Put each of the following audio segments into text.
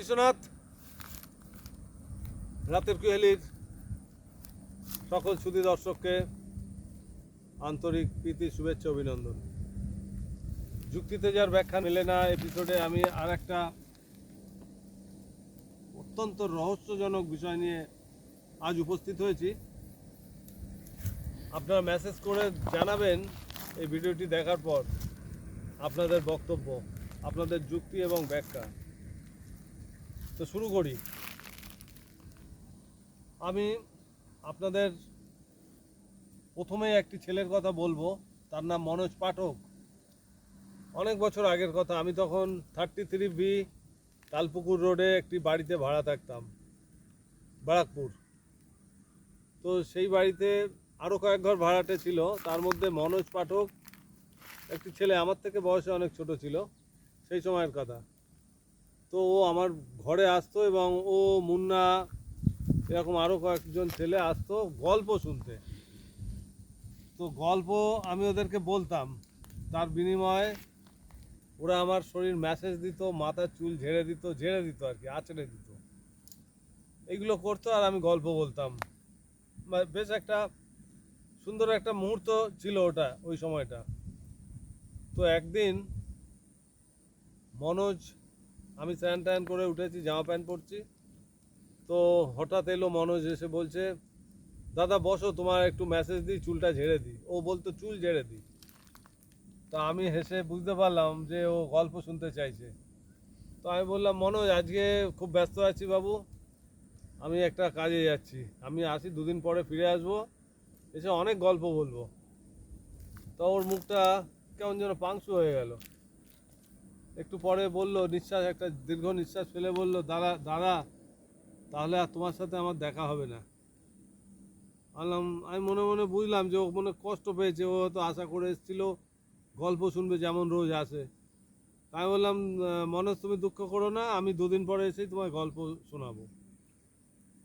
বিশ্বনাথ রাতের কুহেলির সকল সুধী দর্শককে আন্তরিক প্রীতি শুভেচ্ছা অভিনন্দন। যুক্তিতে যার ব্যাখ্যা মেলে না এপিসোডে আমি আর একটা অত্যন্ত রহস্যজনক বিষয় নিয়ে আজ উপস্থিত হয়েছি। আপনারা মেসেজ করে জানাবেন এই ভিডিওটি দেখার পর আপনাদের বক্তব্য, আপনাদের যুক্তি এবং ব্যাখ্যা। তো শুরু করি। আমি আপনাদের প্রথমেই একটি ছেলের কথা বলবো, তার নাম মনোজ পাঠক। অনেক বছর আগের কথা, আমি তখন 33B তালপুকুর রোডে একটি বাড়িতে ভাড়া থাকতাম, ব্যারাকপুর। তো সেই বাড়িতে আরও কয়েক ঘর ভাড়াটে ছিল, তার মধ্যে মনোজ পাঠক একটি ছেলে, আমার থেকে বয়সে অনেক ছোট ছিল সেই সময়ের কথা। তো ও আমার ঘরে আসতো এবং ও মুন্না এরকম আরও কয়েকজন ছেলে আসতো গল্প শুনতে। তো গল্প আমি ওদেরকে বলতাম, তার বিনিময়ে ওরা আমার শরীর ম্যাসেজ দিত, মাথার চুল ঝেড়ে দিত আর কি, আঁচড়ে দিত, এইগুলো করতো আর আমি গল্প বলতাম। বেশ একটা সুন্দর একটা মুহূর্ত ছিল ওটা, ওই সময়টা। তো একদিন মনোজ, আমি স্নান টান করে উঠেছি, জামা প্যান্ট পরছি, তো হঠাৎ এলো মনোজ, এসে বলছে, দাদা বসো, তোমার একটু মেসেজ দিই, চুলটা ঝেড়ে দিই। ও বলতো চুল ঝেড়ে দিই। তো আমি হেসে বুঝতে পারলাম যে ও গল্প শুনতে চাইছে। তো আমি বললাম, মনোজ আজকে খুব ব্যস্ত আছি বাবু, আমি একটা কাজে যাচ্ছি, আমি আসি, দুদিন পরে ফিরে আসবো, এসে অনেক গল্প বলবো। তো ওর মুখটা কেমন যেন পাংশু হয়ে গেল। একটু পরে বলল, একটা দীর্ঘ নিঃশ্বাস ফেলে বলল, দাদা দাদা তাহলে আর তোমার সাথে আমার দেখা হবে না। আমি মনে মনে বুঝলাম যে ও মনে কষ্ট পেয়েছে, ও হয়তো আশা করে এসেছিল গল্প শুনবে যেমন রোজ আসে। আমি বললাম, মনোজ তুমি দুঃখ করো না, আমি দুদিন পরে এসেই তোমায় গল্প শোনাবো।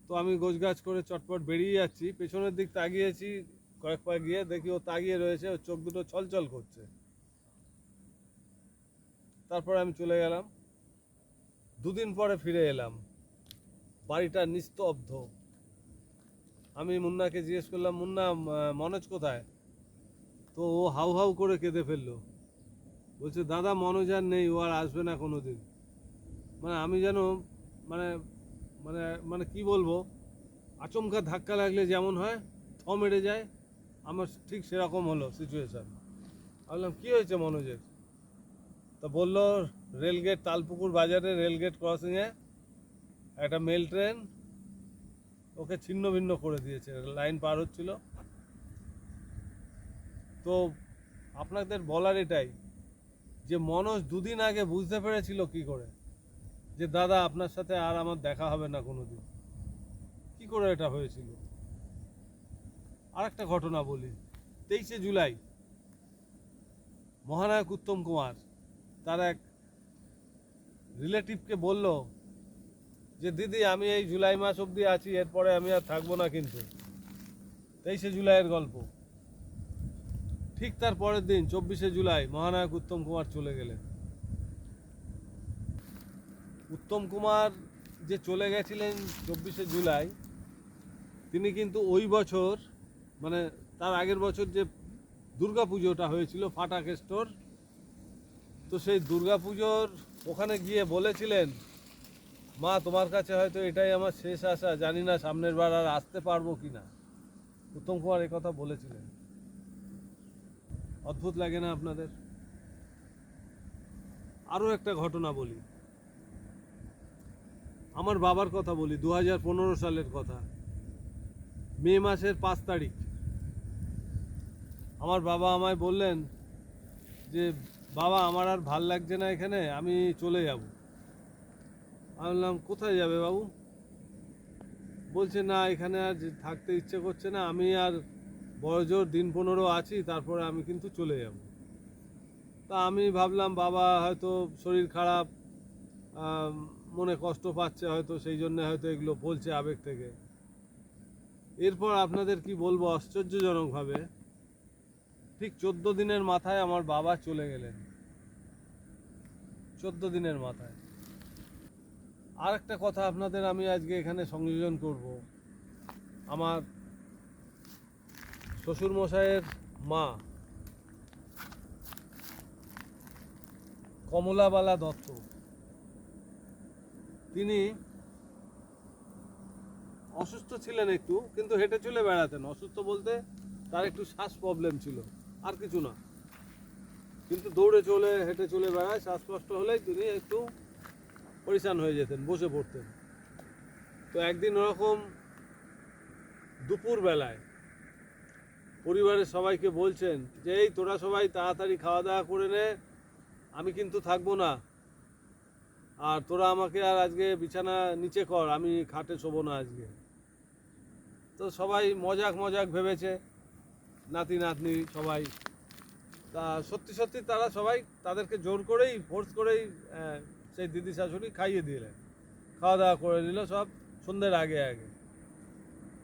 তো আমি গোছগাছ করে চটপট বেরিয়ে যাচ্ছি, পেছনের দিক তাকিয়েছি, কয়েক পা গিয়ে দেখি ও তাকিয়ে রয়েছে, ওর চোখ দুটো ছলছল করছে। তারপরে আমি চলে গেলাম। দুদিন পরে ফিরে এলাম, বাড়িটা নিস্তব্ধ। আমি মুন্নাকে জিজ্ঞেস করলাম, মুন্না মনোজ কোথায়? তো ও হাউ হাউ করে কেঁদে ফেললো, বলছে দাদা মনোজ আর নেই, ও আর আসবে না কোনো দিন। মানে আমি যেন মানে মানে মানে কি বলবো, আচমকা ধাক্কা লাগলে যেমন হয়, থ মেরে যায়, আমার ঠিক সেরকম হলো সিচুয়েশান। বললাম কী হয়েছে মনোজের? তা বললো, রেলগেট, তালপুকুর বাজারে রেলগেট ক্রসিংয়ে একটা মেল ট্রেন ওকে ছিন্ন ভিন্ন করে দিয়েছে, লাইন পার হচ্ছিল। তো আপনাদের বলার এটাই যে মনোজ দুদিন আগে বুঝতে পেরেছিল কি করে যে দাদা আপনার সাথে আর আমার দেখা হবে না কোনো দিন। কী করে এটা হয়েছিল? আর একটা ঘটনা বলি। 23শে জুলাই মহানায়ক উত্তম কুমার তার এক রিলেটিভকে বলল যে দিদি আমি এই জুলাই মাস অবধি আছি, এরপরে আমি আর থাকবো না। কিন্তু 23শে জুলাইয়ের গল্প। ঠিক তার পরের দিন 24শে জুলাই মহানায়ক উত্তম কুমার চলে গেলেন। উত্তম কুমার যে চলে গেছিলেন 24শে জুলাই, তিনি কিন্তু ওই বছর, মানে তার আগের বছর যে দুর্গা পুজোটা হয়েছিল ফাটাক স্টোর, তো সেই দুর্গা পুজোর ওখানে গিয়ে বলেছিলেন, মা তোমার কাছে হয়তো এটাই আমার শেষ আশা, জানি না সামনের বার আর আসতে পারবো কি না। উত্তম কুমার এই কথা বলেছিলেন। অদ্ভুত লাগে না আপনাদের? আরও একটা ঘটনা বলি, আমার বাবার কথা বলি। 2015 সালের কথা, মে মাসের 5 তারিখ আমার বাবা আমায় বললেন যে বাবা আমার আর ভাল লাগছে না এখানে, আমি চলে যাব। আমি বললাম কোথায় যাবে বাবু? বলছে না এখানে আর থাকতে ইচ্ছে করছে না, আমি আর বড়জোর দিন 15 আছি, তারপরে আমি কিন্তু চলে যাব। তা আমি ভাবলাম বাবা হয়তো শরীর খারাপ, মনে কষ্ট পাচ্ছে হয়তো, সেই জন্য হয়তো এগুলো বলছে আবেগ থেকে। এরপর আপনাদের কি বলবো, আশ্চর্যজনকভাবে ঠিক 14 দিনের মাথায় আমার বাবা চলে গেলেন। 14 দিনের মাথায়। আর একটা কথা আপনাদের আমি আজকে এখানে সংযোজন করব। আমার শ্বশুরমশাইয়ের মা কমলাবালা দত্ত, তিনি অসুস্থ ছিলেন একটু, কিন্তু হেঁটে চলে বেড়াতেন। অসুস্থ বলতে তার একটু শ্বাস প্রবলেম ছিল, আর কিছু না। কিন্তু দৌড়ে চলে হেঁটে চলে বেড়ায়, শ্বাসকষ্ট হলেই তিনি একটু পরিশান হয়ে যেতেন, বসে পড়তেন। তো একদিন ওরকম দুপুর বেলায় পরিবারের সবাইকে বলছেন যে এই তোরা সবাই তাড়াতাড়ি খাওয়া দাওয়া করে নে, আমি কিন্তু থাকবো না, আর তোরা আমাকে আর আজকে বিছানা নিচে কর, আমি খাটে শোবো না আজকে। তো সবাই মজাক মজাক ভেবেছে, নাতি নাতনি সবাই। তা সত্যি সত্যি তারা সবাই তাদেরকে জোর করেই, ফোর্স করেই সেই দিদি শাশুড়ি খাইয়ে দিলেন। খাওয়া দাওয়া করে নিল সব সন্ধ্যের আগে আগে।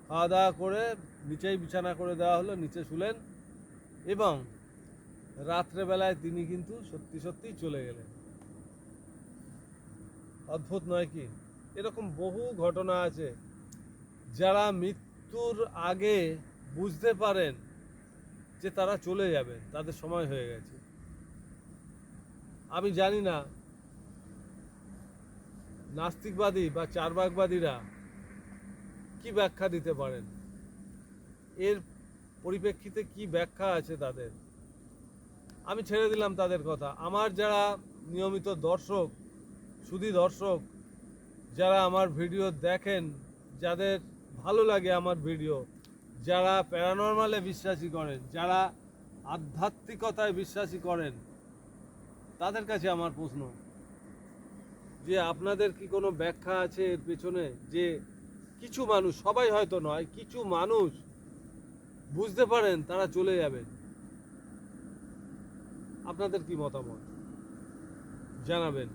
খাওয়া দাওয়া করে নিচেই বিছানা করে দেওয়া হলো, নিচে শুলেন, এবং রাত্রেবেলায় তিনি কিন্তু সত্যি সত্যিই চলে গেলেন। অদ্ভুত নয় কি? এরকম বহু ঘটনা আছে। যারা মৃত্যুর আগে বুঝতে পারেন যে তারা চলে যাবেন, তাদের সময় হয়ে গেছে। আমি জানি না নাস্তিকবাদী বা চারবাকবাদীরা কি ব্যাখ্যা দিতে পারেন, এর পরিপ্রেক্ষিতে কি ব্যাখ্যা আছে তাদের। আমি ছেড়ে দিলাম তাদের কথা। আমার যারা নিয়মিত দর্শক, শুধু দর্শক, যারা আমার ভিডিও দেখেন, যাদের ভালো লাগে আমার ভিডিও, যারা প্যারানরমালে বিশ্বাসী করেন, যারা আধ্যাত্মিকতায় বিশ্বাসী করেন, তাদের কাছে আমার প্রশ্ন যে আপনাদের কি কোনো ব্যাখ্যা আছে এর পেছনে? যে কিছু মানুষ, সবাই হয়তো নয়, কিছু মানুষ বুঝতে পারেন তারা চলে যাবেন। আপনাদের কি মতামত জানাবেন।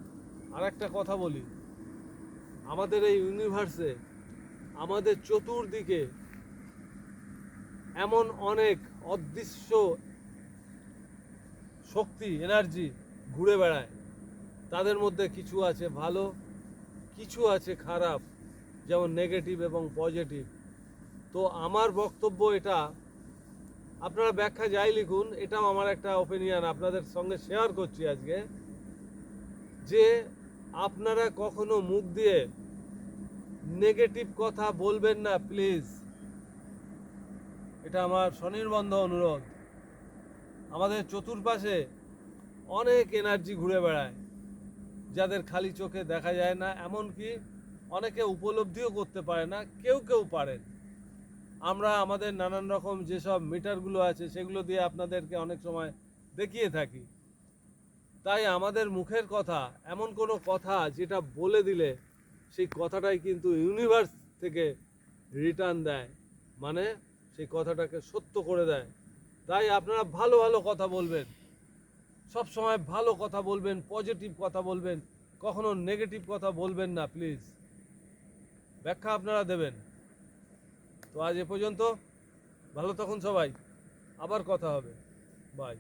আর একটা কথা বলি, আমাদের এই ইউনিভার্সে, আমাদের চতুর্দিকে এমন অনেক অদৃশ্য শক্তি, এনার্জি ঘুরে বেড়ায়। তাদের মধ্যে কিছু আছে ভালো, কিছু আছে খারাপ, যেমন নেগেটিভ এবং পজিটিভ। তো আমার বক্তব্য এটা, আপনারা ব্যাখ্যা যাই লিখুন, এটাও আমার একটা ওপিনিয়ন আপনাদের সঙ্গে শেয়ার করছি আজকে, যে আপনারা কখনো মুখ দিয়ে নেগেটিভ কথা বলবেন না প্লিজ। এটা আমার স্বনির্বন্ধ অনুরোধ। আমাদের চতুর্পাশে অনেক এনার্জি ঘুরে বেড়ায়, যাদের খালি চোখে দেখা যায় না, এমনকি অনেকে উপলব্ধিও করতে পারে না, কেউ কেউ পারেন। আমরা আমাদের নানান রকম যেসব মিটারগুলো আছে সেগুলো দিয়ে আপনাদেরকে অনেক সময় দেখিয়ে থাকি। তাই আমাদের মুখের কথা, এমন কোনো কথা যেটা বলে দিলে সেই কথাটাই কিন্তু ইউনিভার্স থেকে রিটার্ন দেয়, মানে সেই কথাটাকে সত্য করে দেয়। তাই আপনারা ভালো ভালো কথা বলবেন, সব সময় ভালো কথা বলবেন, পজিটিভ কথা বলবেন, কখনো নেগেটিভ কথা বলবেন না প্লিজ। ব্যাখ্যা আপনারা দেবেন। তো আজ এ পর্যন্ত, ভালো থাকুন সবাই, আবার কথা হবে, বাই।